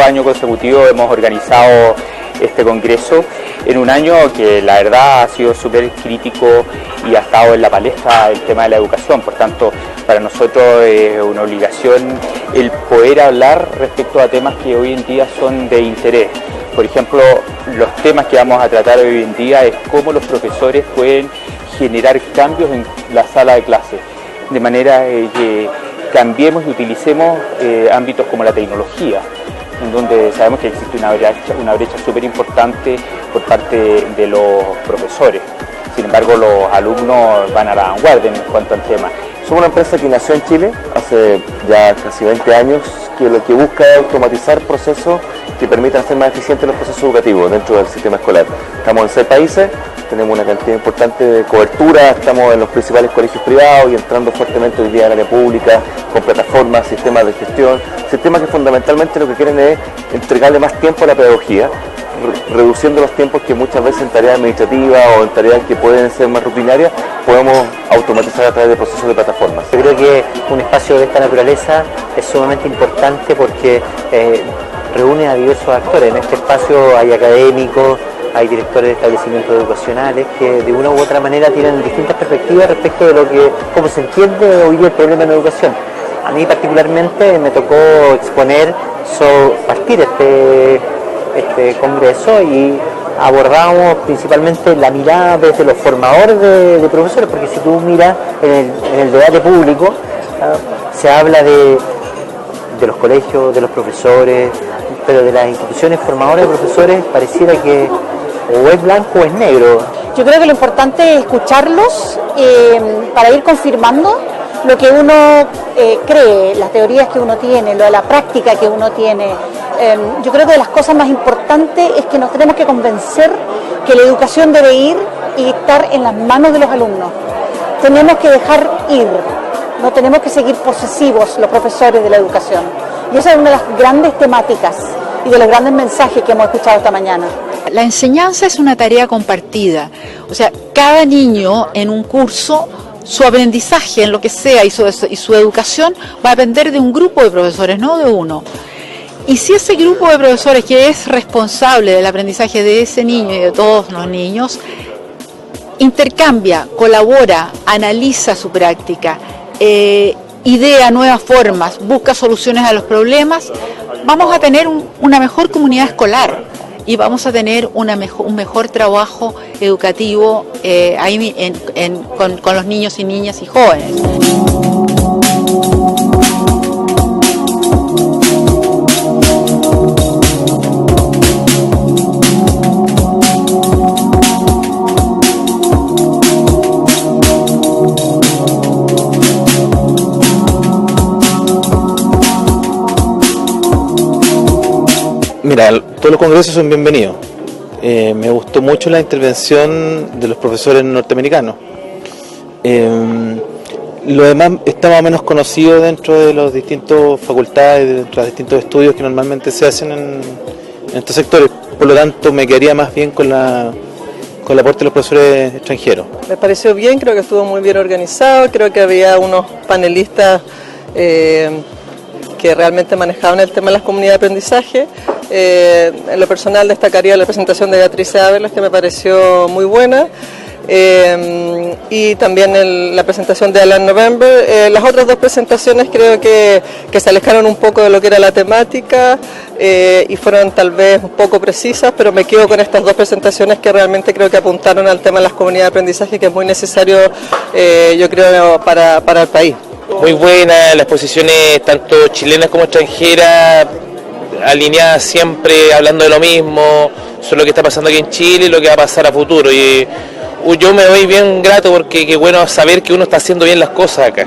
año consecutivo hemos organizado este congreso en un año que la verdad ha sido súper crítico y ha estado en la palestra el tema de la educación. Por tanto, para nosotros es una obligación el poder hablar respecto a temas que hoy en día son de interés. Por ejemplo, los temas que vamos a tratar hoy en día es cómo los profesores pueden generar cambios en la sala de clase, de manera que cambiemos y utilicemos ámbitos como la tecnología, en donde sabemos que existe una brecha súper importante por parte de los profesores. Sin embargo, los alumnos van a la vanguardia en cuanto al tema. Somos una empresa que nació en Chile hace ya casi 20 años, que lo que busca es automatizar procesos que permitan hacer más eficientes los procesos educativos dentro del sistema escolar. Estamos en 6 países, tenemos una cantidad importante de cobertura, estamos en los principales colegios privados y entrando fuertemente hoy día en el área pública, con plataformas, sistemas de gestión, sistemas que fundamentalmente lo que quieren es entregarle más tiempo a la pedagogía, reduciendo los tiempos que muchas veces en tareas administrativas o en tareas que pueden ser más rutinarias podemos automatizar a través de procesos de plataformas. Yo creo que un espacio de esta naturaleza es sumamente importante porque reúne a diversos actores. En este espacio hay académicos, hay directores de establecimientos educacionales que de una u otra manera tienen distintas perspectivas respecto de cómo se entiende hoy día el problema en la educación. A mí particularmente me tocó exponer, partir este congreso y abordamos principalmente la mirada desde los formadores de profesores, porque si tú miras en el debate público, se habla de los colegios, de los profesores, pero de las instituciones formadoras de profesores pareciera que o es blanco o es negro. Yo creo que lo importante es escucharlos para ir confirmando lo que uno cree, las teorías que uno tiene, la práctica que uno tiene. Yo creo que de las cosas más importantes es que nos tenemos que convencer que la educación debe ir y estar en las manos de los alumnos. Tenemos que dejar ir, no tenemos que seguir posesivos los profesores de la educación. Y esa es una de las grandes temáticas y de los grandes mensajes que hemos escuchado esta mañana. La enseñanza es una tarea compartida, o sea, cada niño en un curso, su aprendizaje en lo que sea y su educación va a depender de un grupo de profesores, no de uno. Y si ese grupo de profesores que es responsable del aprendizaje de ese niño y de todos los niños, intercambia, colabora, analiza su práctica, idea nuevas formas, busca soluciones a los problemas, vamos a tener una mejor comunidad escolar y vamos a tener un mejor trabajo educativo con los niños y niñas y jóvenes. Mira, todos los congresos son bienvenidos. Me gustó mucho la intervención de los profesores norteamericanos. Lo demás está más o menos conocido dentro de las distintas facultades, dentro de los distintos estudios que normalmente se hacen en estos sectores. Por lo tanto, me quedaría más bien con el aporte de los profesores extranjeros. Me pareció bien, creo que estuvo muy bien organizado, creo que había unos panelistas que realmente manejaban el tema de las comunidades de aprendizaje. En lo personal destacaría la presentación de Beatriz Ávelas, que me pareció muy buena, y también la presentación de Alan November. Las otras dos presentaciones creo que se alejaron un poco de lo que era la temática y fueron tal vez un poco precisas, pero me quedo con estas dos presentaciones que realmente creo que apuntaron al tema de las comunidades de aprendizaje, que es muy necesario, yo creo, para el país. Muy buena, las exposiciones tanto chilenas como extranjeras, alineadas siempre hablando de lo mismo, sobre lo que está pasando aquí en Chile y lo que va a pasar a futuro. Y yo me voy bien grato porque qué bueno saber que uno está haciendo bien las cosas acá.